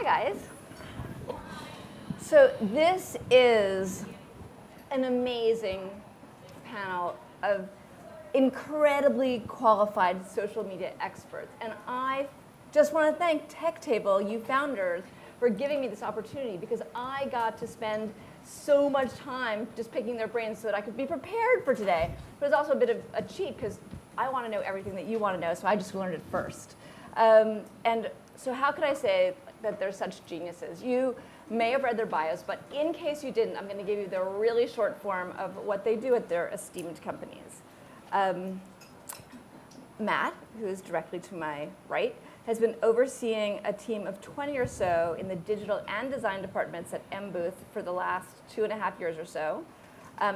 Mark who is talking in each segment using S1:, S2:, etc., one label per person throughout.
S1: Hi, guys. So this is an amazing panel of incredibly qualified social media experts. And I just want to thank TechTable, you founders, for giving me this opportunity, because I got to spend so much time just picking their brains so that I could be prepared for today. But it's also a bit of a cheat, because I want to know everything that you want to know, so I just learned it first. And so how could I say that they're such geniuses? You may have read their bios, but in case you didn't, I'm going to give you the really short form of what they do at their esteemed companies. Matt, who is directly to my right, has been overseeing a team of 20 or so in the digital and design departments at MBooth for the last 2.5 years or so.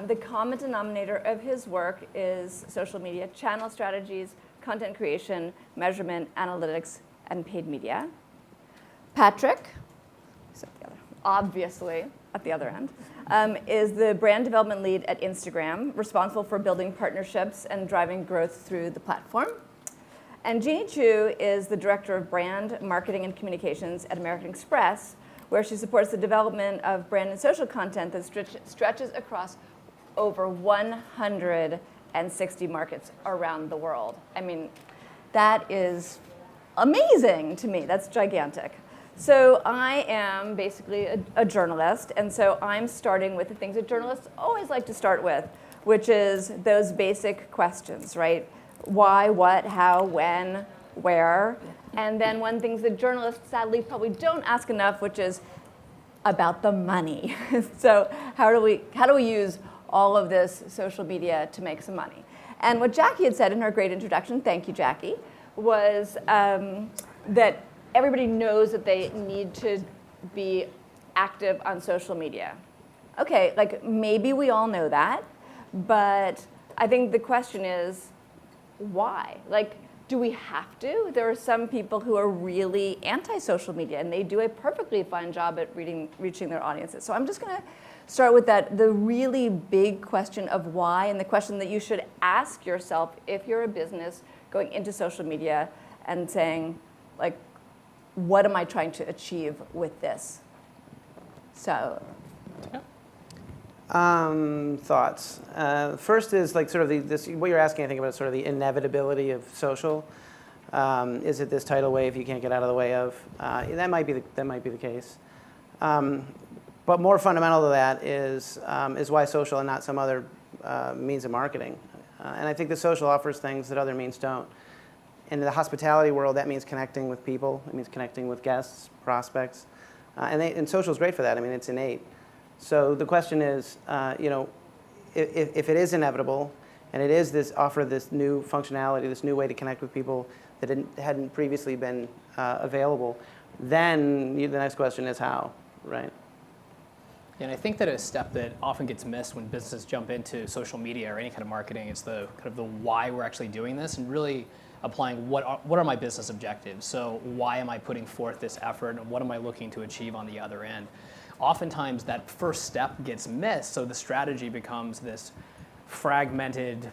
S1: The common denominator of his work is social media channel strategies, content creation, measurement, analytics, and paid media. Patrick, obviously at the other end, is the brand development lead at Instagram, responsible for building partnerships and driving growth through the platform. And Jeannie Chu is the director of brand marketing and communications at American Express, where she supports the development of brand and social content that stretches across over 160 markets around the world. I mean, that is amazing to me. That's gigantic. So I am basically a journalist, and so I'm starting with the things that journalists always like to start with, which is those basic questions, right? Why, what, how, when, where, and then one thing that journalists sadly probably don't ask enough, which is about the money. So how do we use all of this social media to make some money? And what Jackie had said in her great introduction, thank you, Jackie, was that everybody knows that they need to be active on social media. Okay, like maybe we all know that, but I think the question is, why? Like, do we have to? There are some people who are really anti-social media, and they do a perfectly fine job at reaching their audiences. So I'm just going to start with the really big question of why, and the question that you should ask yourself if you're a business going into social media and saying, like, what am I trying to achieve with this? So.
S2: Thoughts. First is like sort of what you're asking, I think, about sort of the inevitability of social. Is it this tidal wave you can't get out of the way of? That might be the case. But more fundamental to that is why social and not some other means of marketing. And I think the social offers things that other means don't. In the hospitality world, that means connecting with people. It means connecting with guests, prospects, and social is great for that. I mean, it's innate. So the question is, if it is inevitable, and it is this new functionality, this new way to connect with people that hadn't previously been available, then the next question is how, right?
S3: And I think that a step that often gets missed when businesses jump into social media or any kind of marketing is the kind of the why we're actually doing this, and really applying what are my business objectives. So why am I putting forth this effort, and what am I looking to achieve on the other end? Oftentimes that first step gets missed, so the strategy becomes this fragmented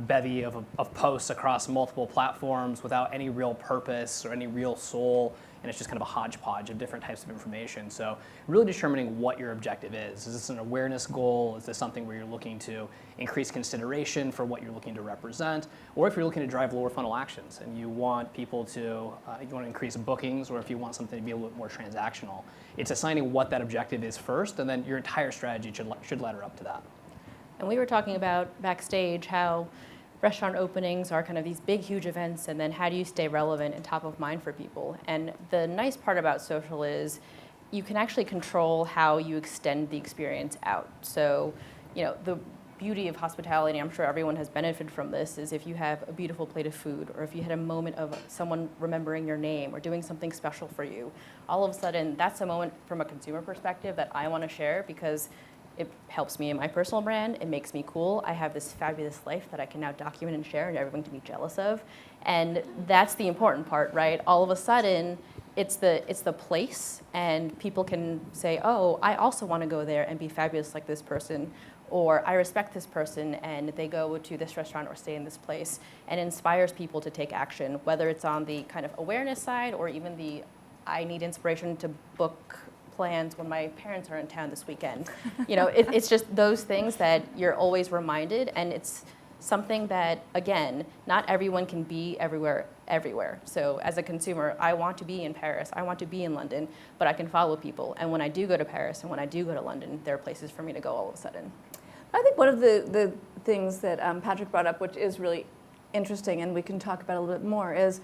S3: bevy of posts across multiple platforms without any real purpose or any real soul, and it's just kind of a hodgepodge of different types of information. So really determining what your objective is. Is this an awareness goal? Is this something where you're looking to increase consideration for what you're looking to represent? Or if you're looking to drive lower funnel actions and you want people to, you want to increase bookings, or if you want something to be a little bit more transactional. It's assigning what that objective is first, and then your entire strategy should ladder up to that.
S4: And we were talking about backstage how restaurant openings are kind of these big, huge events, and then how do you stay relevant and top of mind for people? And the nice part about social is you can actually control how you extend the experience out. So, the beauty of hospitality, I'm sure everyone has benefited from this, is if you have a beautiful plate of food, or if you had a moment of someone remembering your name or doing something special for you, all of a sudden that's a moment from a consumer perspective that I want to share, because it helps me in my personal brand. It makes me cool. I have this fabulous life that I can now document and share, and everyone can be jealous of. And that's the important part, right? All of a sudden, it's the place, and people can say, oh, I also want to go there and be fabulous like this person, or I respect this person, and they go to this restaurant or stay in this place, and inspires people to take action, whether it's on the kind of awareness side or even the I need inspiration to book plans when my parents are in town this weekend. It's just those things that you're always reminded, and it's something that, again, not everyone can be everywhere. So as a consumer, I want to be in Paris, I want to be in London, but I can follow people. And when I do go to Paris and when I do go to London, there are places for me to go all of a sudden.
S1: I think one of the things that Patrick brought up, which is really interesting, and we can talk about a little bit more, is,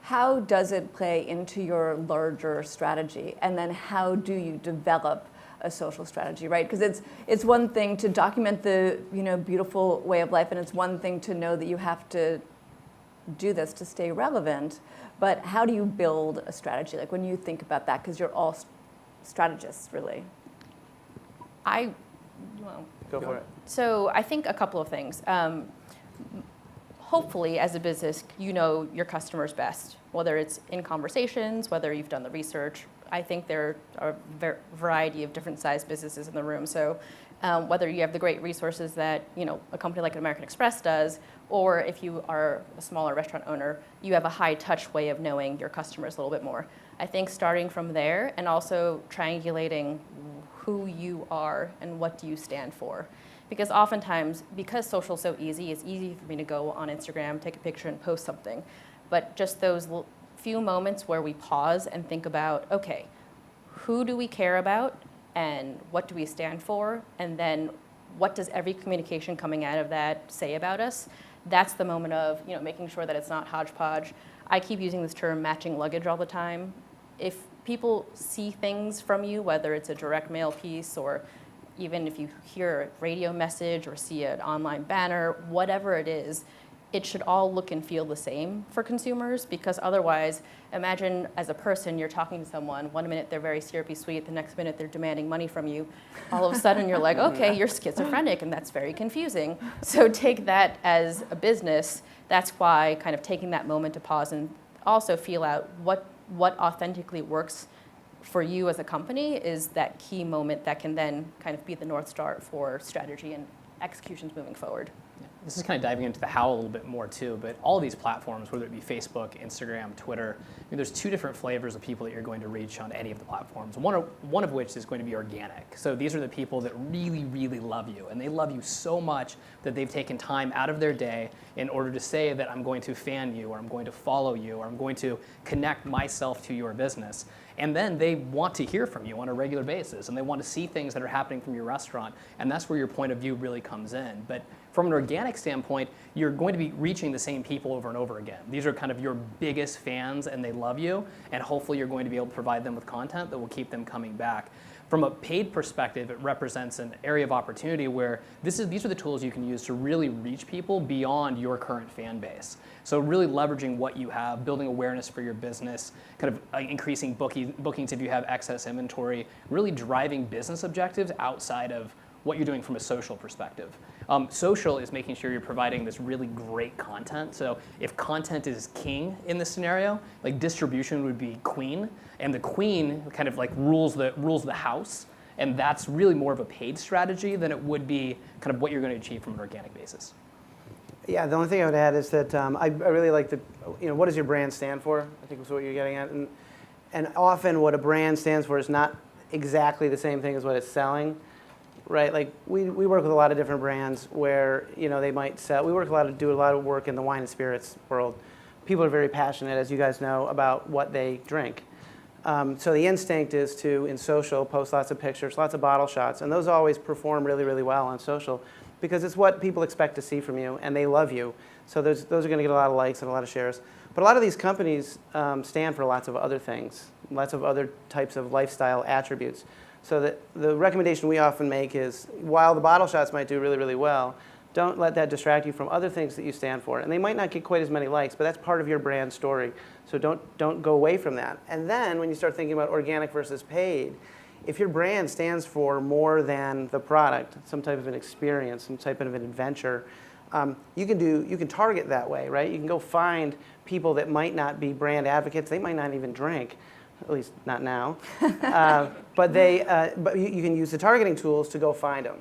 S1: how does it play into your larger strategy? And then how do you develop a social strategy, right? Because it's one thing to document the beautiful way of life, and it's one thing to know that you have to do this to stay relevant. But how do you build a strategy? Like when you think about that, because you're all strategists, really.
S2: Go for it.
S4: So I think a couple of things. Hopefully, as a business, you know your customers best, whether it's in conversations, whether you've done the research. I think there are a variety of different sized businesses in the room. So whether you have the great resources that a company like American Express does, or if you are a smaller restaurant owner, you have a high touch way of knowing your customers a little bit more. I think starting from there and also triangulating who you are and what do you stand for. Because oftentimes, because social's so easy, it's easy for me to go on Instagram, take a picture, and post something. But just those few moments where we pause and think about, okay, who do we care about, and what do we stand for, and then what does every communication coming out of that say about us? That's the moment of making sure that it's not hodgepodge. I keep using this term matching luggage all the time. If people see things from you, whether it's a direct mail piece or even if you hear a radio message or see an online banner, whatever it is, it should all look and feel the same for consumers, because otherwise, imagine as a person, you're talking to someone, one minute they're very syrupy sweet, the next minute they're demanding money from you. All of a sudden you're like, okay, you're schizophrenic, and that's very confusing. So take that as a business. That's why kind of taking that moment to pause and also feel out what authentically works for you as a company is that key moment that can then kind of be the North Star for strategy and executions moving forward.
S3: This is kind of diving into the how a little bit more too, but all of these platforms, whether it be Facebook, Instagram, Twitter, there's two different flavors of people that you're going to reach on any of the platforms. One of which is going to be organic. So these are the people that really, really love you, and they love you so much that they've taken time out of their day in order to say that I'm going to fan you, or I'm going to follow you, or I'm going to connect myself to your business. And then they want to hear from you on a regular basis, and they want to see things that are happening from your restaurant, and that's where your point of view really comes in. But from an organic standpoint, you're going to be reaching the same people over and over again. These are kind of your biggest fans, and they love you, and hopefully you're going to be able to provide them with content that will keep them coming back. From a paid perspective, it represents an area of opportunity where these are the tools you can use to really reach people beyond your current fan base. So really leveraging what you have, building awareness for your business, kind of increasing bookings if you have excess inventory, really driving business objectives outside of what you're doing from a social perspective. Social is making sure you're providing this really great content. So if content is king in this scenario, like distribution would be queen, and the queen kind of like rules the house, and that's really more of a paid strategy than it would be kind of what you're going to achieve from an organic basis.
S2: Yeah, the only thing I would add is that I really like what does your brand stand for? I think is what you're getting at, and often what a brand stands for is not exactly the same thing as what it's selling. Right, like we work with a lot of different brands where they might sell. We do a lot of work in the wine and spirits world. People are very passionate, as you guys know, about what they drink. So the instinct is to, in social, post lots of pictures, lots of bottle shots, and those always perform really, really well on social because it's what people expect to see from you, and they love you. So those are going to get a lot of likes and a lot of shares. But a lot of these companies stand for lots of other things, lots of other types of lifestyle attributes. So the recommendation we often make is, while the bottle shots might do really, really well, don't let that distract you from other things that you stand for. And they might not get quite as many likes, but that's part of your brand story. So don't go away from that. And then when you start thinking about organic versus paid, if your brand stands for more than the product, some type of an experience, some type of an adventure, you can target that way, right? You can go find people that might not be brand advocates. They might not even drink. At least not now, but you can use the targeting tools to go find them.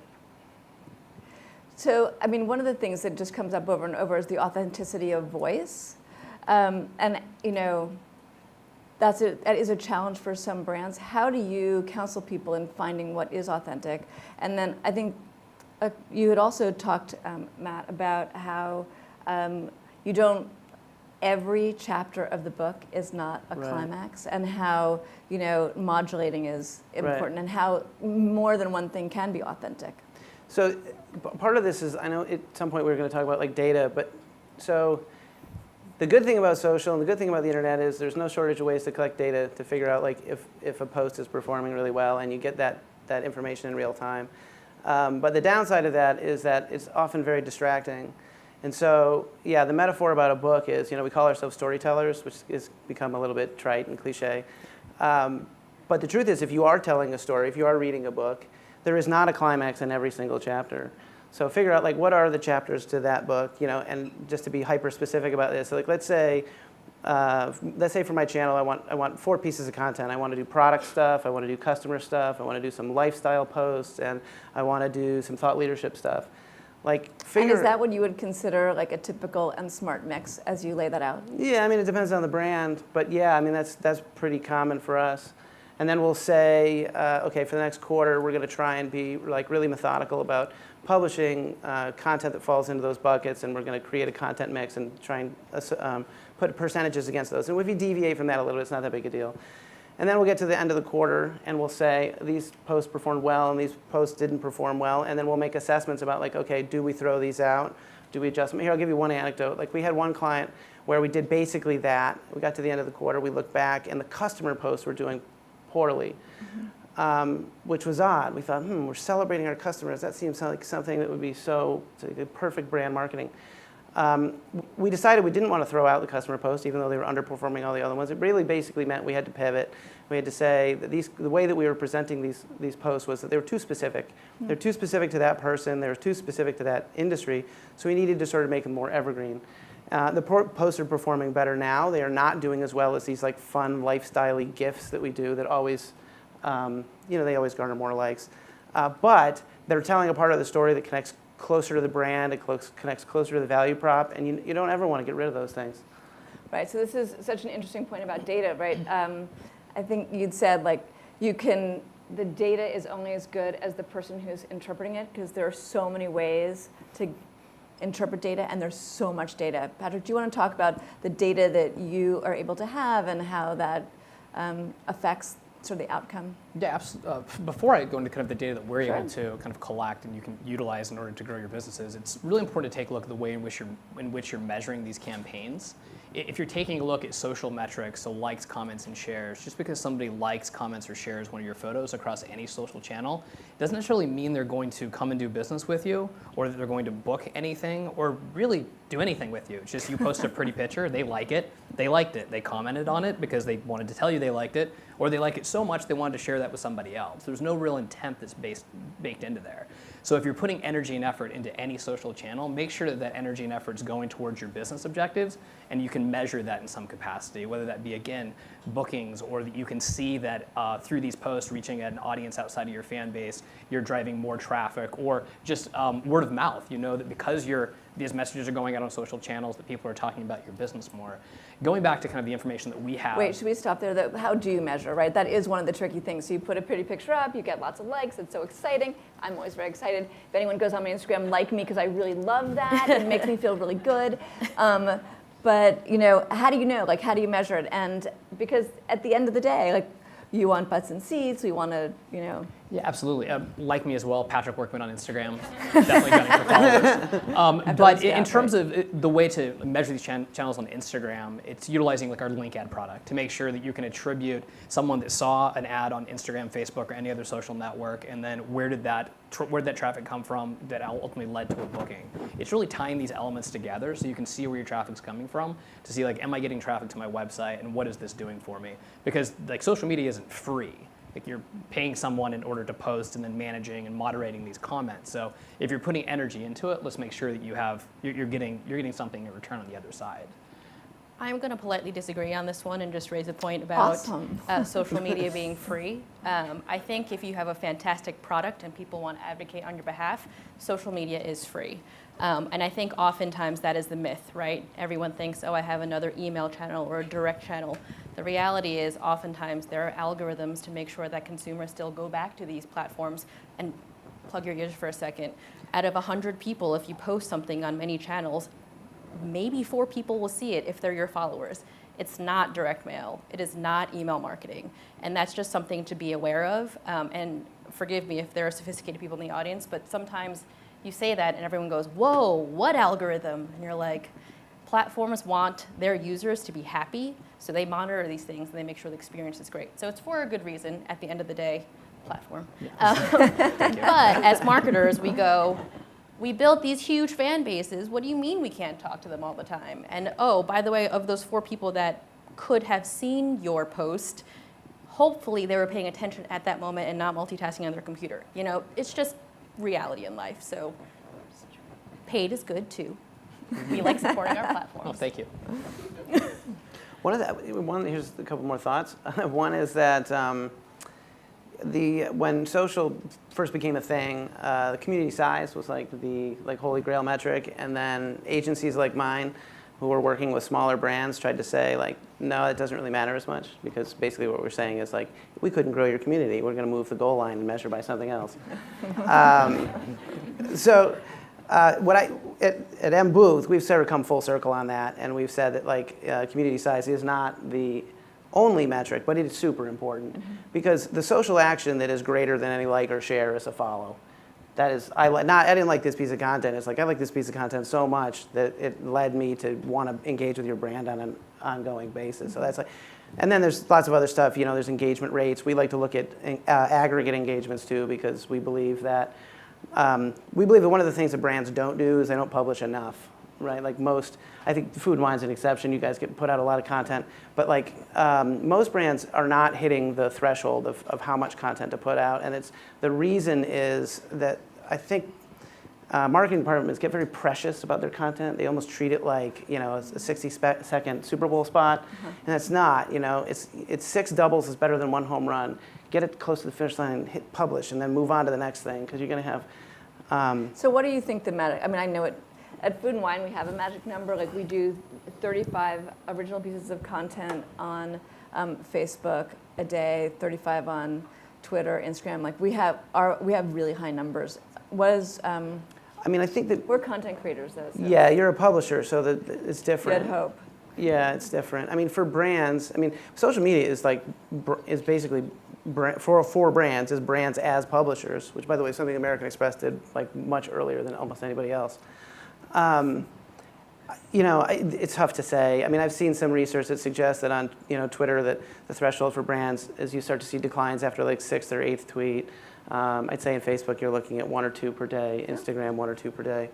S1: So, I mean, one of the things that just comes up over and over is the authenticity of voice, and that's that is a challenge for some brands. How do you counsel people in finding what is authentic? And then I think you had also talked, Matt, about how you don't, every chapter of the book is not a climax, and how, modulating is important, and how more than one thing can be authentic.
S2: So part of this is, I know at some point we were going to talk about like data, but so the good thing about social and the good thing about the internet is there's no shortage of ways to collect data to figure out like if a post is performing really well, and you get that information in real time. But the downside of that is that it's often very distracting. And so, yeah, the metaphor about a book is, we call ourselves storytellers, which has become a little bit trite and cliche. But the truth is, if you are telling a story, if you are reading a book, there is not a climax in every single chapter. So figure out, like, what are the chapters to that book, and just to be hyper-specific about this. So, like, let's say for my channel, I want 4 pieces of content. I want to do product stuff, I want to do customer stuff, I want to do some lifestyle posts, and I want to do some thought leadership stuff. Like,
S1: and is that what you would consider like a typical and smart mix as you lay that out?
S2: Yeah, I mean, it depends on the brand, but yeah, I mean, that's pretty common for us. And then we'll say, okay, for the next quarter, we're going to try and be like really methodical about publishing content that falls into those buckets, and we're going to create a content mix and try and put percentages against those. And if you deviate from that a little bit, it's not that big a deal. And then we'll get to the end of the quarter, and we'll say these posts performed well, and these posts didn't perform well, and then we'll make assessments about like, okay, do we throw these out? Do we adjust them? Here, I'll give you one anecdote. Like, we had one client where we did basically that. We got to the end of the quarter, we looked back, and the customer posts were doing poorly, which was odd. We thought, we're celebrating our customers. That seems like something that would be so like perfect brand marketing. We decided we didn't want to throw out the customer post, even though they were underperforming all the other ones. It really basically meant we had to pivot. We had to say that the way that we were presenting these posts was that they were too specific. They're too specific to that person. They were too specific to that industry. So we needed to sort of make them more evergreen. The posts are performing better now. They are not doing as well as these like fun lifestyle-y GIFs that we do that always, they always garner more likes. But they're telling a part of the story that connects closer to the brand, it connects closer to the value prop, and you don't ever want to get rid of those things.
S1: Right, so this is such an interesting point about data, right? I think you'd said like the data is only as good as the person who's interpreting it, because there are so many ways to interpret data, and there's so much data. Patrick, do you want to talk about the data that you are able to have and how that affects sort of the outcome?
S3: Yeah, before I go into kind of the data that we're able to kind of collect and you can utilize in order to grow your businesses, it's really important to take a look at the way in which you're measuring these campaigns. If you're taking a look at social metrics, so likes, comments, and shares, just because somebody likes, comments, or shares one of your photos across any social channel, doesn't necessarily mean they're going to come and do business with you, or that they're going to book anything, or really do anything with you. It's just you post a pretty picture, they like it, they liked it, they commented on it because they wanted to tell you they liked it, or they like it so much they wanted to share that with somebody else. There's no real intent that's baked into there. So if you're putting energy and effort into any social channel, make sure that energy and effort is going towards your business objectives, and you can measure that in some capacity, whether that be, again, bookings, or that you can see that through these posts reaching an audience outside of your fan base, you're driving more traffic, or just word of mouth. You know that because these messages are going out on social channels, that people are talking about your business more. Going back to kind of the information that we have.
S1: Wait, should we stop there? How do you measure, right? That is one of the tricky things. So you put a pretty picture up, you get lots of likes, it's so exciting. I'm always very excited. If anyone goes on my Instagram, like me, because I really love that. It makes me feel really good. But how do you know? Like, how do you measure it? And because at the end of the day, like, you want butts and seats, we want to,
S3: Yeah, absolutely. Like me as well, Patrick Workman on Instagram. Definitely gunning for followers. But in terms of the way to measure these channels on Instagram, it's utilizing like our link ad product to make sure that you can attribute someone that saw an ad on Instagram, Facebook, or any other social network, and then where did that traffic come from that ultimately led to a booking. It's really tying these elements together so you can see where your traffic's coming from, to see like, am I getting traffic to my website, and what is this doing for me? Because like social media isn't free. Like, you're paying someone in order to post and then managing and moderating these comments. So if you're putting energy into it, let's make sure that you're getting something in return on the other side.
S4: I'm going to politely disagree on this one and just raise a point about
S1: Awesome.
S4: social media being free. I think if you have a fantastic product and people want to advocate on your behalf, social media is free. And I think oftentimes that is the myth, right? Everyone thinks, oh, I have another email channel or a direct channel. The reality is oftentimes there are algorithms to make sure that consumers still go back to these platforms. And plug your ears for a second. Out of 100 people, if you post something on many channels, maybe 4 people will see it if they're your followers. It's not direct mail. It is not email marketing. And that's just something to be aware of. And forgive me if there are sophisticated people in the audience, but sometimes you say that and everyone goes, whoa, what algorithm? And you're like, platforms want their users to be happy, so they monitor these things and they make sure the experience is great. So it's for a good reason at the end of the day, platform. But as marketers, we go, we built these huge fan bases. What do you mean we can't talk to them all the time? And oh, by the way, of those 4 people that could have seen your post, hopefully they were paying attention at that moment and not multitasking on their computer. You know, it's just reality in life. So paid is good too. We like supporting our platforms.
S3: Well, thank you.
S2: Here's a couple more thoughts. One is that when social first became a thing, the community size was like the holy grail metric, and then agencies like mine, who were working with smaller brands, tried to say like, no, it doesn't really matter as much, because basically what we're saying is like, we couldn't grow your community. We're going to move the goal line and measure by something else. At M Booth, we've sort of come full circle on that, and we've said that like community size is not the only metric, but it is super important, because the social action that is greater than any like or share is a follow. That is, I didn't like this piece of content. It's like, I like this piece of content so much that it led me to want to engage with your brand on an ongoing basis. So that's like, and then there's lots of other stuff. You know, there's engagement rates. We like to look at aggregate engagements too, because we believe that one of the things that brands don't do is they don't publish enough, right? Like most, I think Food and Wine's an exception. You guys put out a lot of content, but like most brands are not hitting the threshold of how much content to put out, and the reason is that I think marketing departments get very precious about their content. They almost treat it like, you know, a 60-second Super Bowl spot, and it's not. You know, it's 6 doubles is better than 1 home run. Get it close to the finish line, hit publish, and then move on to the next thing, because you're going to have.
S1: So what do you think the magic? I mean, I know it. At Food and Wine, we have a magic number. Like we do 35 original pieces of content on Facebook a day, 35 on Twitter, Instagram. Like we have really high numbers.
S2: I mean, I think that
S1: we're content creators, though. So.
S2: Yeah, you're a publisher, so that it's different.
S1: Good hope.
S2: Yeah, it's different. I mean, for brands, I mean, social media is basically for brands is brands as publishers, which, by the way, is something American Express did like much earlier than almost anybody else. You know, it's tough to say. I mean, I've seen some research that suggests that on Twitter that the threshold for brands is you start to see declines after like 6th or 8th tweet. I'd say in Facebook you're looking at 1 or 2 per day, Instagram 1 or 2 per day.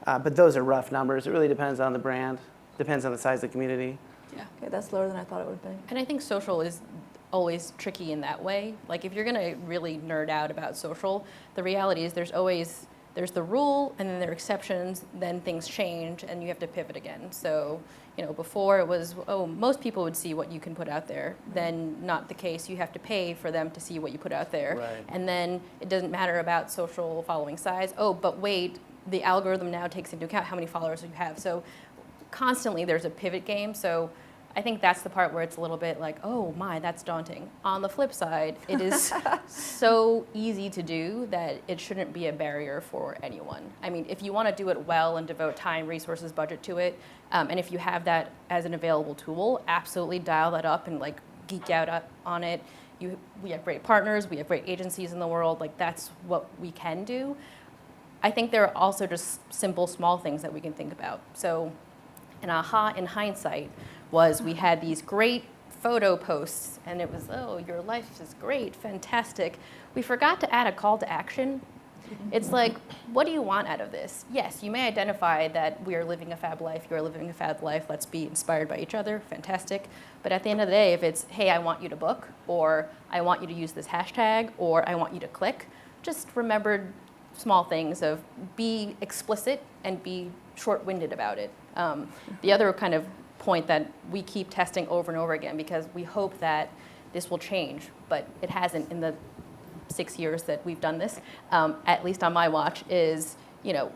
S2: But those are rough numbers. It really depends on the brand, depends on the size of the community.
S4: Yeah.
S1: Okay, that's lower than I thought it would be.
S4: And I think social is always tricky in that way. Like if you're going to really nerd out about social, the reality is there's the rule, and then there are exceptions, then things change, and you have to pivot again. So, you know, before it was, most people would see what you can put out there. Then not the case. You have to pay for them to see what you put out there.
S2: Right.
S4: And then it doesn't matter about social following size. Oh, but wait, the algorithm now takes into account how many followers you have. So constantly there's a pivot game. So I think that's the part where it's a little bit like, oh my, that's daunting. On the flip side, it is so easy to do that it shouldn't be a barrier for anyone. I mean, if you want to do it well and devote time, resources, budget to it, and if you have that as an available tool, absolutely dial that up and like geek out on it. We have great partners, we have great agencies in the world, like that's what we can do. I think there are also just simple, small things that we can think about. So an aha in hindsight was we had these great photo posts, and it was, oh, your life is great, fantastic. We forgot to add a call to action. It's like, what do you want out of this? Yes, you may identify that we are living a fab life, you are living a fab life, let's be inspired by each other, fantastic. But at the end of the day, if it's, hey, I want you to book, or I want you to use this hashtag, or I want you to click, just remember small things of be explicit and be short-winded about it. The other kind of point that we keep testing over and over again because we hope that this will change, but it hasn't in the 6 years that we've done this, at least on my watch, is,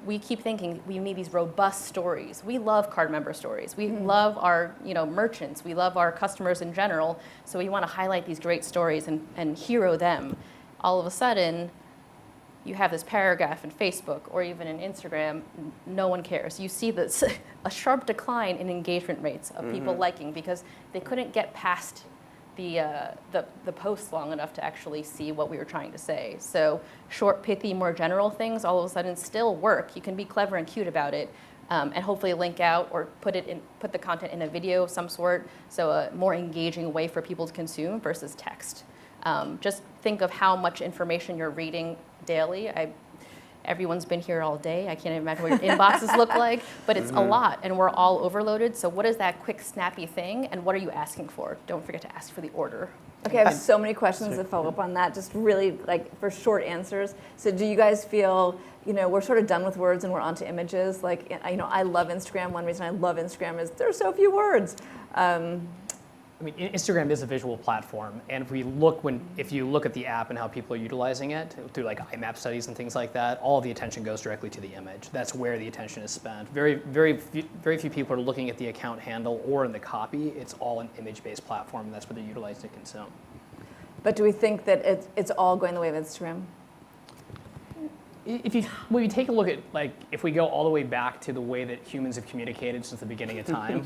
S4: we keep thinking we need these robust stories. We love card member stories. We love our, merchants. We love our customers in general. So we want to highlight these great stories and hero them. All of a sudden, you have this paragraph in Facebook or even in Instagram, no one cares. You see this, a sharp decline in engagement rates of people liking because they couldn't get past the post long enough to actually see what we were trying to say. So short, pithy, more general things all of a sudden still work. You can be clever and cute about it, and hopefully link out or put the content in a video of some sort, so a more engaging way for people to consume versus text. Just think of how much information you're reading daily. Everyone's been here all day. I can't imagine what your inboxes look like, but it's a lot, and we're all overloaded. So what is that quick, snappy thing, and what are you asking for? Don't forget to ask for the order.
S1: Okay, I have so many questions to follow up on that, just really for short answers. So do you guys feel, we're sort of done with words and we're onto images? I love Instagram. One reason I love Instagram is there's so few words.
S3: Instagram is a visual platform, and if you look at the app and how people are utilizing it through IMAP studies and things like that, all the attention goes directly to the image. That's where the attention is spent. Very few people are looking at the account handle or in the copy. It's all an image-based platform, and that's what they're utilizing to consume.
S1: But do we think that it's all going the way of Instagram?
S3: When you take a look at, if we go all the way back to the way that humans have communicated since the beginning of time,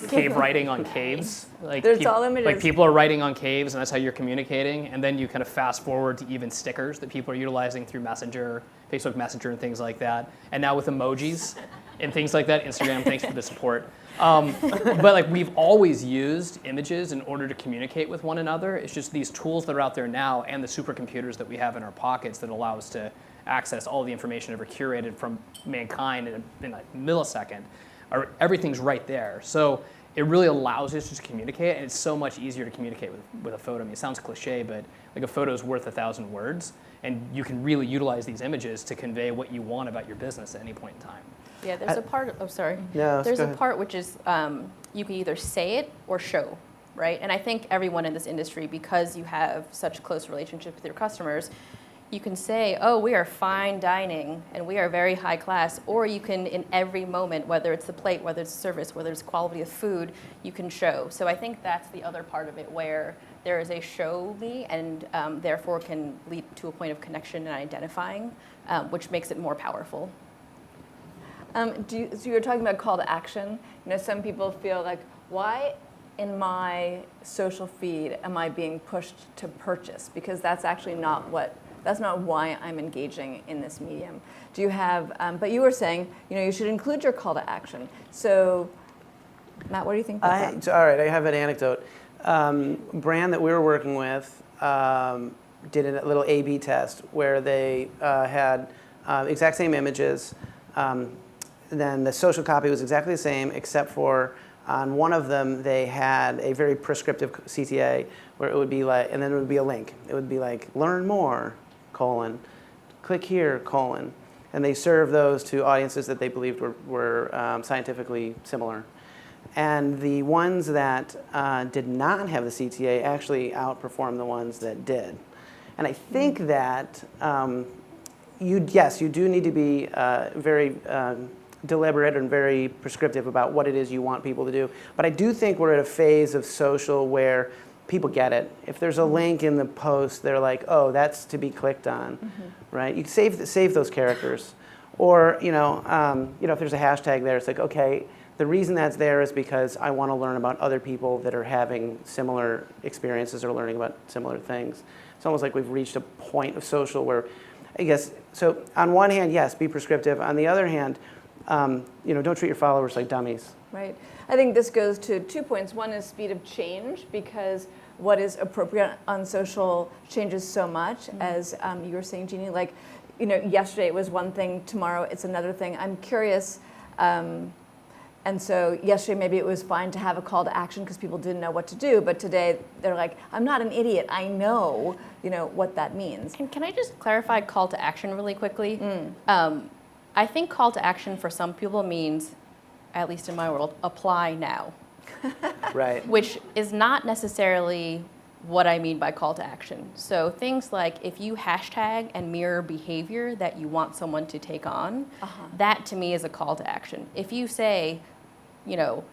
S3: cave writing on caves.
S1: There's all images.
S3: People are writing on caves, and that's how you're communicating. And then you kind of fast forward to even stickers that people are utilizing through Messenger, Facebook Messenger, and things like that. And now with emojis and things like that, Instagram, thanks for the support. But we've always used images in order to communicate with one another. It's just these tools that are out there now and the supercomputers that we have in our pockets that allow us to access all the information ever curated from mankind in a millisecond. Everything's right there. So it really allows us to communicate, and it's so much easier to communicate with a photo. It sounds cliche, but a photo is worth 1,000 words, and you can really utilize these images to convey what you want about your business at any point in time.
S4: Yeah, there's a part. Oh, sorry.
S2: No,
S4: there's a part which is you can either say it or show, right? And I think everyone in this industry, because you have such close relationships with your customers, you can say, oh, we are fine dining and we are very high class, or you can, in every moment, whether it's the plate, whether it's service, whether it's quality of food, you can show. So I think that's the other part of it, where there is a show me and therefore can lead to a point of connection and identifying, which makes it more powerful.
S1: So you were talking about call to action. Some people feel like, why in my social feed am I being pushed to purchase? Because that's actually that's not why I'm engaging in this medium. Do you have, but you were saying, you should include your call to action. So, Matt, what do you think about that?
S2: All right, I have an anecdote. Brand that we were working with did a little A/B test where they had exact same images. Then the social copy was exactly the same, except for on one of them they had a very prescriptive CTA where it would be and then it would be a link. It would be learn more, : click here, : and they served those to audiences that they believed were scientifically similar. And the ones that did not have the CTA actually outperformed the ones that did. And I think that you do need to be very deliberate and very prescriptive about what it is you want people to do. But I do think we're at a phase of social where people get it. If there's a link in the post, they're like, oh, that's to be clicked on, right? You save those characters. Or, if there's a hashtag there, it's like, okay, the reason that's there is because I want to learn about other people that are having similar experiences or learning about similar things. It's almost like we've reached a point of social where, I guess, so on one hand, yes, be prescriptive. On the other hand, don't treat your followers like dummies.
S1: Right. I think this goes to 2 points. One is speed of change, because what is appropriate on social changes so much, as you were saying, Jeannie. Yesterday it was one thing, tomorrow it's another thing. I'm curious, and so yesterday maybe it was fine to have a call to action because people didn't know what to do, but today they're like, I'm not an idiot, I know, what that means.
S4: Can I just clarify call to action really quickly? I think call to action for some people means, at least in my world, apply now.
S2: Right.
S4: which is not necessarily what I mean by call to action. So things like if you hashtag and mirror behavior that you want someone to take on, that to me is a call to action. If you say, you know,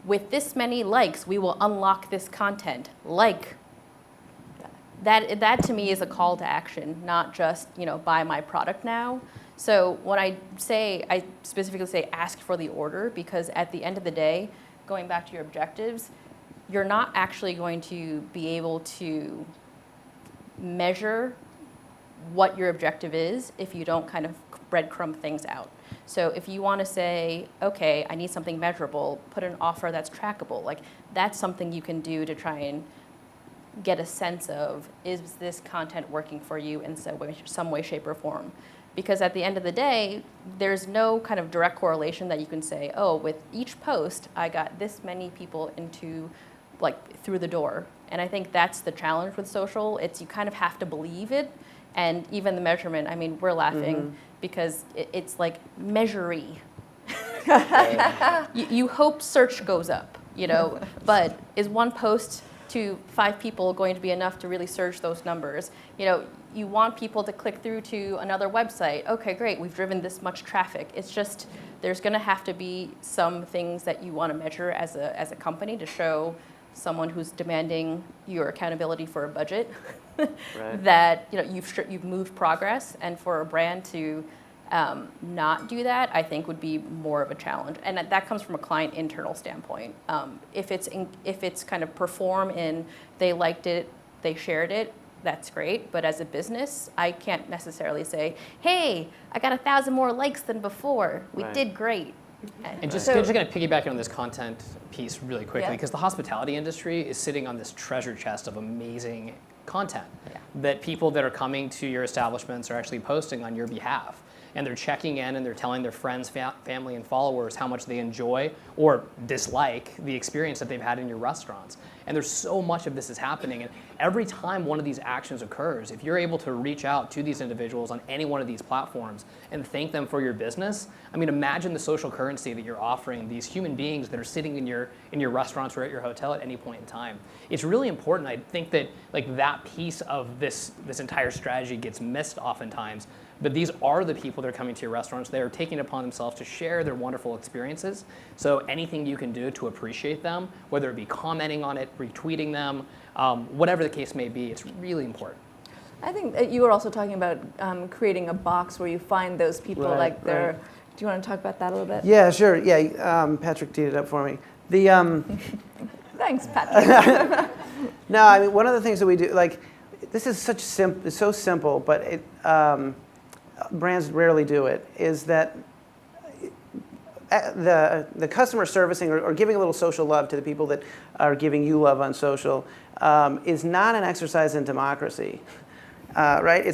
S4: with this many likes, we will unlock this content, like, that to me is a call to action, not just, you know, buy my product now. So when I specifically say ask for the order, because at the end of the day, going back to your objectives, you're not actually going to be able to measure what your objective is if you don't kind of breadcrumb things out. So if you want to say, okay, I need something measurable, put an offer that's trackable. Like, that's something you can do to try and get a sense of, is this content working for you in some way, shape, or form? Because at the end of the day, there's no kind of direct correlation that you can say, oh, with each post, I got this many people into, like, through the door. And I think that's the challenge with social. It's, you kind of have to believe it. And even the measurement, I mean, we're laughing because it's like measury. You hope search goes up, you know, but is one post to 5 people going to be enough to really surge those numbers? You know, you want people to click through to another website. Okay, great, we've driven this much traffic. It's just, there's gonna have to be some things that you wanna measure as a company to show someone who's demanding your accountability for a budget that, you know, you've moved progress. And for a brand to not do that, I think would be more of a challenge. And that comes from a client internal standpoint. If it's kind of perform in they liked it, they shared it, that's great. But as a business, I can't necessarily say, hey, I got 1,000 more likes than before. We did great.
S3: And just going to piggyback on this content piece really quickly, because the hospitality industry is sitting on this treasure chest of amazing content that people that are coming to your establishments are actually posting on your behalf. And they're checking in and they're telling their friends, family, and followers how much they enjoy or dislike the experience that they've had in your restaurants. And there's so much of this is happening. And every time one of these actions occurs, if you're able to reach out to these individuals on any one of these platforms and thank them for your business, I mean, imagine the social currency that you're offering these human beings that are sitting in your restaurants or at your hotel at any point in time. It's really important. I think that like that piece of this entire strategy gets missed oftentimes. But these are the people that are coming to your restaurants. They are taking it upon themselves to share their wonderful experiences. So anything you can do to appreciate them, whether it be commenting on it, retweeting them, whatever the case may be, it's really important.
S1: I think that you were also talking about creating a box where you find those people like they're. Do you want to talk about that a little bit?
S2: Yeah, sure. Yeah, Patrick teed it up for me.
S1: Thanks, Patrick.
S2: No, I mean, one of the things that we do, like, this is so simple, but it, brands rarely do it, is that the customer servicing or giving a little social love to the people that are giving you love on social is not an exercise in democracy, right?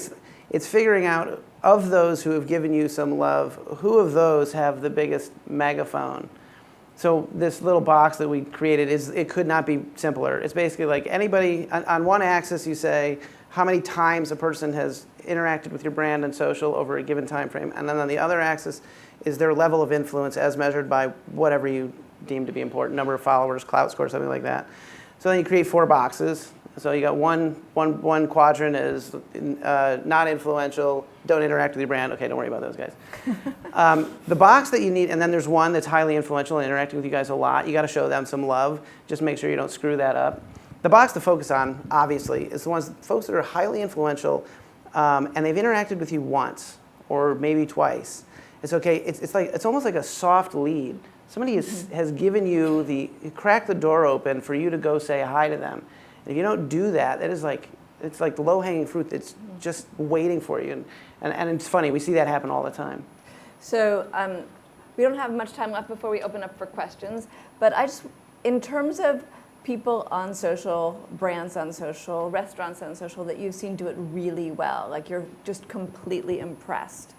S2: It's figuring out, of those who have given you some love, who of those have the biggest megaphone. So this little box that we created, it could not be simpler. It's basically like anybody, on one axis you say how many times a person has interacted with your brand and social over a given time frame, and then on the other axis is their level of influence as measured by whatever you deem to be important, number of followers, clout score, something like that. So then you create 4 boxes. So you got one quadrant is not influential, don't interact with your brand. Okay, don't worry about those guys. The box that you need, and then there's one that's highly influential and interacting with you guys a lot. You got to show them some love. Just make sure you don't screw that up. The box to focus on, obviously, is the folks that are highly influential and they've interacted with you once or maybe twice. It's okay. It's almost like a soft lead. Somebody has given you cracked the door open for you to go say hi to them. And if you don't do that, it's like low-hanging fruit that's just waiting for you. And it's funny, we see that happen all the time.
S1: So we don't have much time left before we open up for questions. But in terms of people on social, brands on social, restaurants on social that you've seen do it really well, like you're just completely impressed,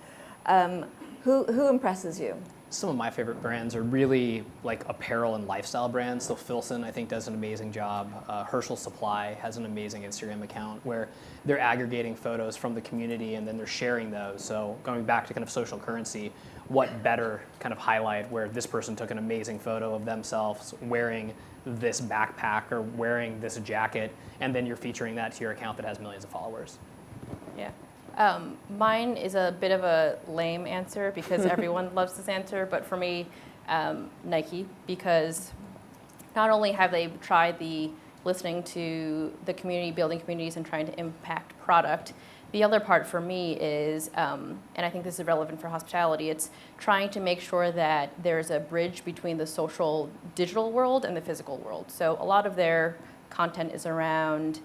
S1: who impresses you?
S3: Some of my favorite brands are really like apparel and lifestyle brands. So Filson, I think, does an amazing job. Herschel Supply has an amazing Instagram account where they're aggregating photos from the community and then they're sharing those. So going back to kind of social currency, what better kind of highlight where this person took an amazing photo of themselves wearing this backpack or wearing this jacket, and then you're featuring that to your account that has millions of followers.
S4: Yeah. Mine is a bit of a lame answer because everyone loves this answer, but for me, Nike, because not only have they tried the listening to the community, building communities, and trying to impact product, the other part for me is, and I think this is relevant for hospitality, it's trying to make sure that there's a bridge between the social digital world and the physical world. So a lot of their content is around,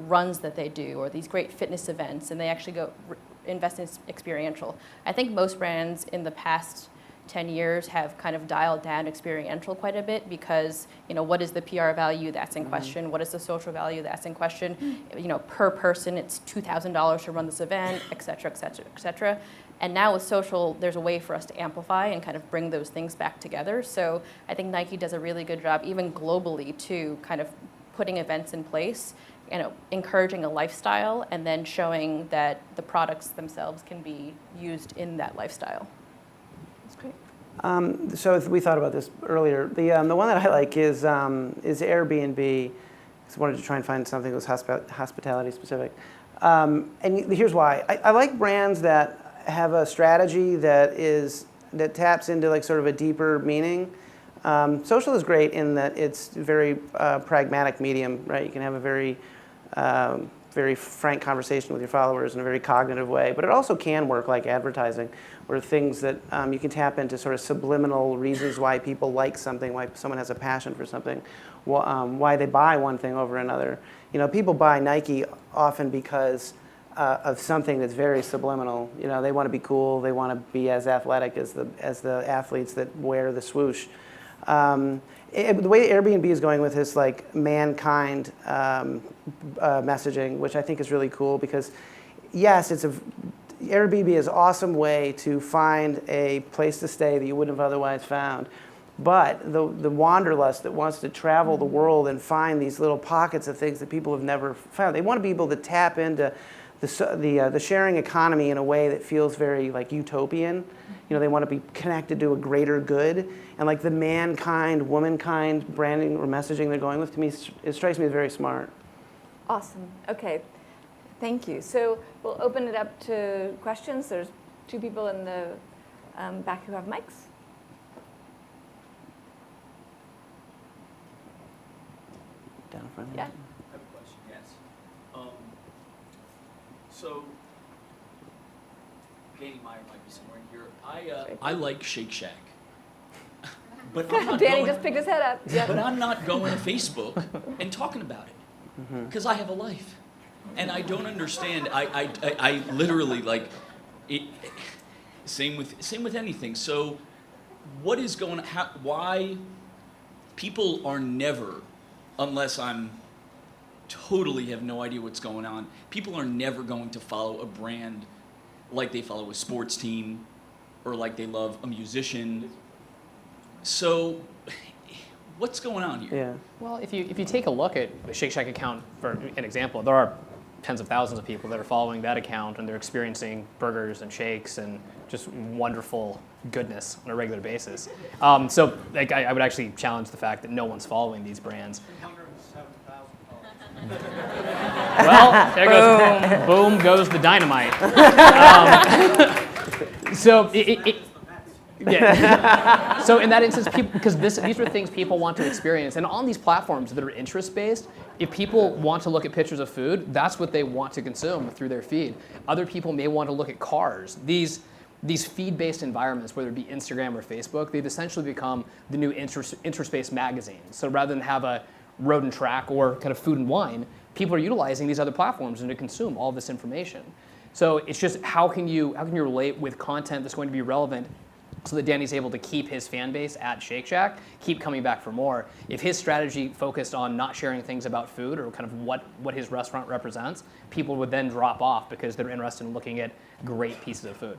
S4: runs that they do or these great fitness events, and they actually go invest in experiential. I think most brands in the past 10 years have kind of dialed down experiential quite a bit because, what is the PR value that's in question? What is the social value that's in question? Per person, it's $2,000 to run this event, et cetera, et cetera, et cetera. And now with social, there's a way for us to amplify and kind of bring those things back together. So I think Nike does a really good job, even globally, to kind of putting events in place, encouraging a lifestyle, and then showing that the products themselves can be used in that lifestyle.
S1: That's great.
S2: So we thought about this earlier. The one that I like is Airbnb. I wanted to try and find something that was hospitality specific. And here's why. I like brands that have a strategy that taps into like sort of a deeper meaning. Social is great in that it's very pragmatic medium, right? You can have a very frank conversation with your followers in a very cognitive way, but it also can work like advertising, or things that you can tap into sort of subliminal reasons why people like something, why someone has a passion for something, why they buy one thing over another. People buy Nike often because of something that's very subliminal. They want to be cool, they want to be as athletic as the athletes that wear the swoosh. The way Airbnb is going with this like mankind messaging, which I think is really cool because, yes, Airbnb is an awesome way to find a place to stay that you wouldn't have otherwise found. But the wanderlust that wants to travel the world and find these little pockets of things that people have never found, they want to be able to tap into the sharing economy in a way that feels very like utopian. They want to be connected to a greater good, and like the mankind, womankind branding or messaging they're going with, to me, it strikes me as very smart.
S1: Awesome. Okay. Thank you. So we'll open it up to questions. There's two people in the back who have mics.
S2: Down in front.
S1: Yeah.
S5: I have a question, yes. So, Danny Meyer might be somewhere in here. I like Shake Shack. But I'm not
S1: Danny just picked his head up. Yeah.
S5: But I'm not going to Facebook and talking about it because I have a life, and I don't understand. I literally like it. Same with anything. So, what is going on? Why people are never, unless I'm totally have no idea what's going on. People are never going to follow a brand like they follow a sports team or like they love a musician. So what's going on here?
S2: Yeah.
S3: Well, if you take a look at the Shake Shack account, for an example, there are tens of thousands of people that are following that account, and they're experiencing burgers and shakes and just wonderful goodness on a regular basis. So like, I would actually challenge the fact that no one's following these brands. Well, there goes, boom goes the dynamite. So yeah. So in that instance, because these are things people want to experience, and on these platforms that are interest-based, if people want to look at pictures of food, that's what they want to consume through their feed. Other people may want to look at cars. These feed-based environments, whether it be Instagram or Facebook, they've essentially become the new interest-based magazines. So rather than have a road and track or kind of food and wine, people are utilizing these other platforms to consume all this information. So it's just how can you relate with content that's going to be relevant so that Danny's able to keep his fan base at Shake Shack, keep coming back for more. If his strategy focused on not sharing things about food or kind of what his restaurant represents, people would then drop off because they're interested in looking at great pieces of food.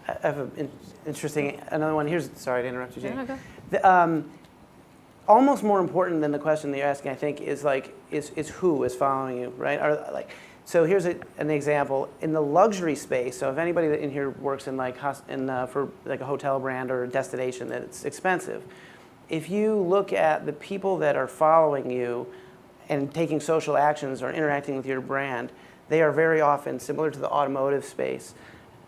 S2: I have an interesting, another one. Sorry to interrupt you, Jane.
S1: No, go.
S2: Almost more important than the question that you're asking, I think, is who is following you, right? So here's an example in the luxury space. So if anybody that in here works in like for like a hotel brand or a destination that's expensive, if you look at the people that are following you and taking social actions or interacting with your brand, they are very often similar to the automotive space.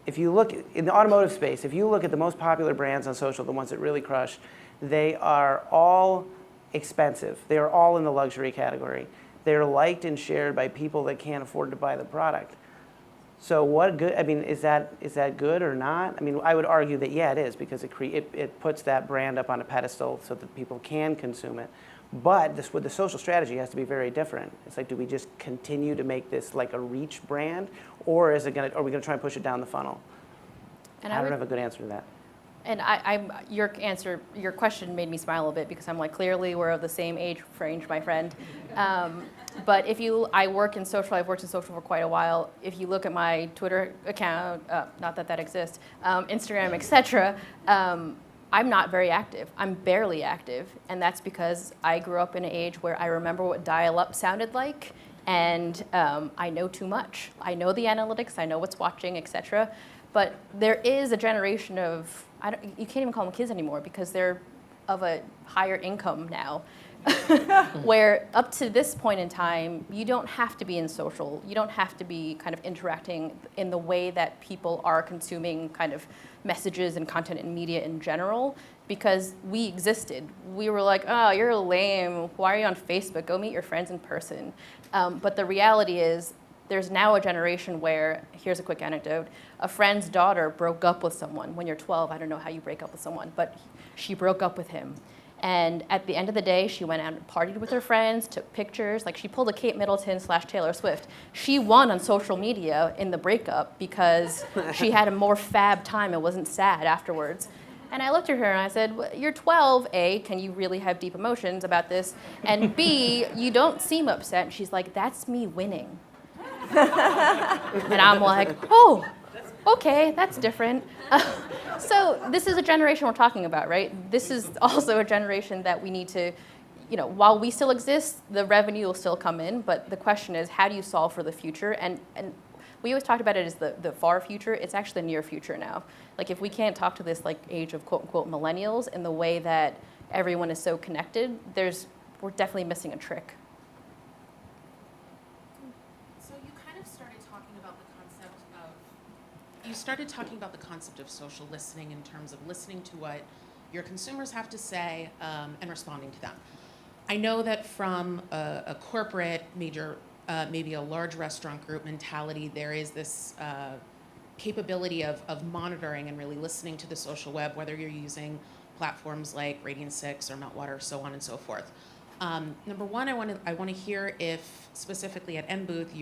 S2: If you look in the automotive space, if you look at the most popular brands on social, the ones that really crush, they are all expensive. They are all in the luxury category. They're liked and shared by people that can't afford to buy the product. So what good, I mean, is that good or not? I mean, I would argue that, yeah, it is, because it puts that brand up on a pedestal so that people can consume it. But this, with the social strategy, has to be very different. It's like, do we just continue to make this like a reach brand, or are we gonna try and push it down the funnel?
S4: And
S2: I don't have a good answer to that.
S4: And your question made me smile a bit, because I'm like, clearly we're of the same age range, my friend. But I work in social, I've worked in social for quite a while. If you look at my Twitter account, not that exists, Instagram, etc., I'm not very active. I'm barely active. And that's because I grew up in an age where I remember what dial-up sounded like, and I know too much. I know the analytics, I know what's watching, etc. But there is a generation of, you can't even call them kids anymore, because they're of a higher income now, where up to this point in time, you don't have to be in social. You don't have to be kind of interacting in the way that people are consuming kind of messages and content and media in general, because we existed. We were like, oh, you're lame. Why are you on Facebook? Go meet your friends in person. But the reality is, there's now a generation where, here's a quick anecdote, a friend's daughter broke up with someone. When you're 12, I don't know how you break up with someone, but she broke up with him. And at the end of the day, she went out and partied with her friends, took pictures. Like, she pulled a Kate Middleton / Taylor Swift. She won on social media in the breakup because she had a more fab time and wasn't sad afterwards. And I looked at her and I said, well, you're 12, A, can you really have deep emotions about this? And B, you don't seem upset. And she's like, that's me winning. And I'm like, oh, okay, that's different. So this is a generation we're talking about, right? This is also a generation that we need to, while we still exist, the revenue will still come in, but the question is, how do you solve for the future? And we always talked about it as the far future. It's actually the near future now. Like, if we can't talk to this like age of quote unquote millennials in the way that everyone is so connected, we're definitely missing a trick.
S6: You started talking about the concept of social listening in terms of listening to what your consumers have to say and responding to them. I know that from a corporate major, maybe a large restaurant group mentality, there is this capability of monitoring and really listening to the social web, whether you're using platforms like Radiant6 or Meltwater, so on and so forth. Number one, I want to hear if specifically at nBooth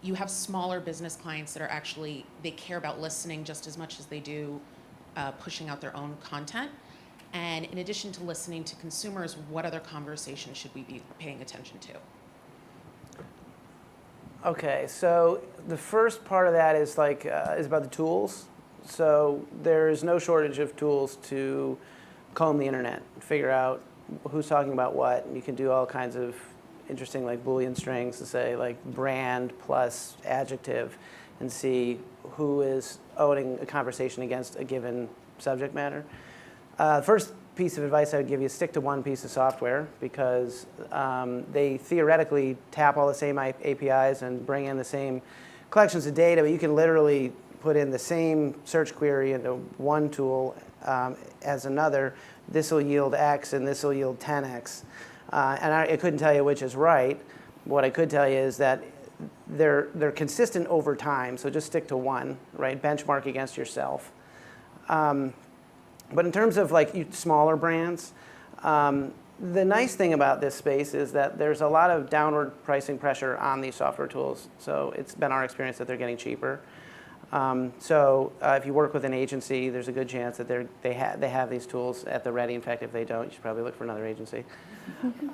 S6: you have smaller business clients that are actually, they care about listening just as much as they do pushing out their own content. And in addition to listening to consumers, what other conversations should we be paying attention to?
S2: Okay, so the first part of that is is about the tools. So there's no shortage of tools to comb the internet, figure out who's talking about what. You can do all kinds of interesting like Boolean strings to say like brand plus adjective and see who is owning a conversation against a given subject matter. First piece of advice I would give you is stick to one piece of software, because they theoretically tap all the same APIs and bring in the same collections of data, but you can literally put in the same search query into one tool as another. This will yield X and this will yield 10X. And I couldn't tell you which is right. What I could tell you is that they're consistent over time, so just stick to one, right? Benchmark against yourself. But in terms of smaller brands, the nice thing about this space is that there's a lot of downward pricing pressure on these software tools. So it's been our experience that they're getting cheaper. If you work with an agency, there's a good chance that they have these tools at the ready. In fact, if they don't, you should probably look for another agency.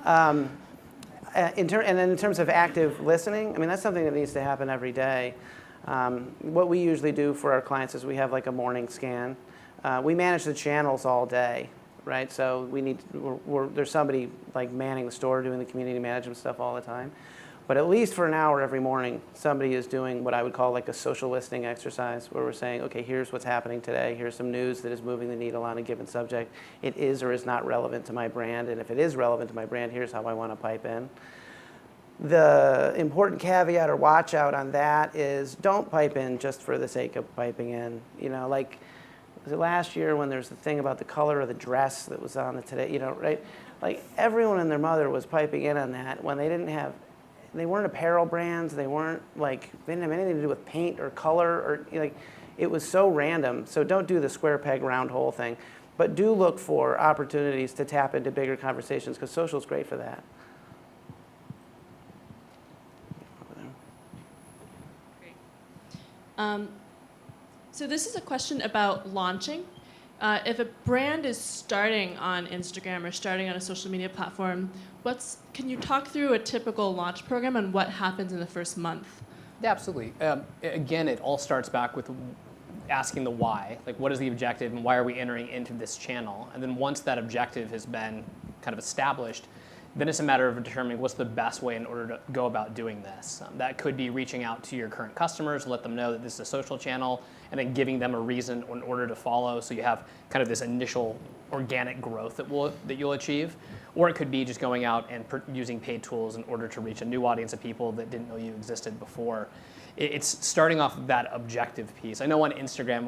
S2: And then in terms of active listening, I mean, that's something that needs to happen every day. What we usually do for our clients is we have like a morning scan. We manage the channels all day, right? So there's somebody like manning the store, doing the community management stuff all the time. But at least for an hour every morning, somebody is doing what I would call like a social listening exercise, where we're saying, okay, here's what's happening today. Here's some news that is moving the needle on a given subject. It is or is not relevant to my brand. And if it is relevant to my brand, here's how I want to pipe in. The important caveat or watch out on that is don't pipe in just for the sake of piping in. You know, like, was it last year when there's the thing about the color of the dress that was on the Today, you know, right? Like, everyone and their mother was piping in on that when they weren't apparel brands, they didn't have anything to do with paint or color, or, you know, like, it was so random. So don't do the square peg round hole thing, but do look for opportunities to tap into bigger conversations, because social's great for that.
S7: So this is a question about launching. If a brand is starting on Instagram or starting on a social media platform, can you talk through a typical launch program and what happens in the first month?
S3: Yeah, absolutely. Again, it all starts back with asking the why. Like, what is the objective and why are we entering into this channel? And then once that objective has been kind of established, then it's a matter of determining what's the best way in order to go about doing this. That could be reaching out to your current customers, let them know that this is a social channel, and then giving them a reason in order to follow, so you have kind of this initial organic growth that you'll achieve. Or it could be just going out and using paid tools in order to reach a new audience of people that didn't know you existed before. It's starting off that objective piece. I know on Instagram,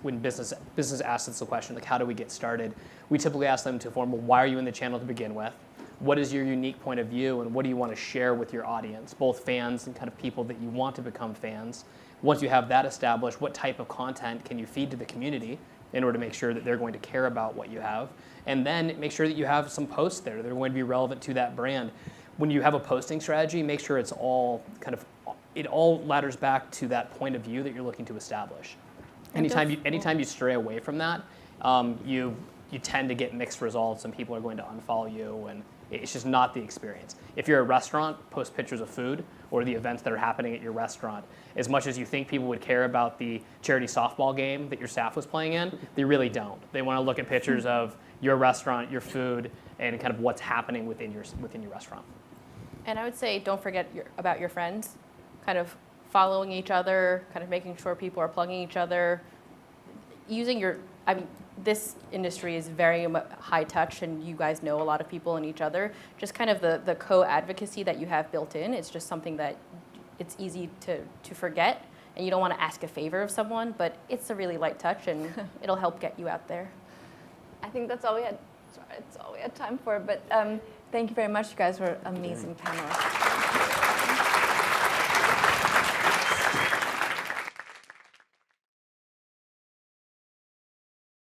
S3: when business asks us the question, like, how do we get started? We typically ask them to form, well, why are you in the channel to begin with? What is your unique point of view, and what do you want to share with your audience, both fans and kind of people that you want to become fans? Once you have that established, what type of content can you feed to the community in order to make sure that they're going to care about what you have? And then make sure that you have some posts there that are going to be relevant to that brand. When you have a posting strategy, make sure it all ladders back to that point of view that you're looking to establish. Anytime you stray away from that, you tend to get mixed results, and people are going to unfollow you, and it's just not the experience. If you're a restaurant, post pictures of food or the events that are happening at your restaurant. As much as you think people would care about the charity softball game that your staff was playing in, they really don't. They want to look at pictures of your restaurant, your food, and kind of what's happening within your restaurant.
S4: And I would say don't forget about your friends, kind of following each other, kind of making sure people are plugging each other, this industry is very high touch, and you guys know a lot of people and each other. Just kind of the co-advocacy that you have built in, it's just something that it's easy to forget, and you don't want to ask a favor of someone, but it's a really light touch, and it'll help get you out there.
S1: I think that's all we had. Sorry, it's all we had time for. But thank you very much. You guys were amazing panelists.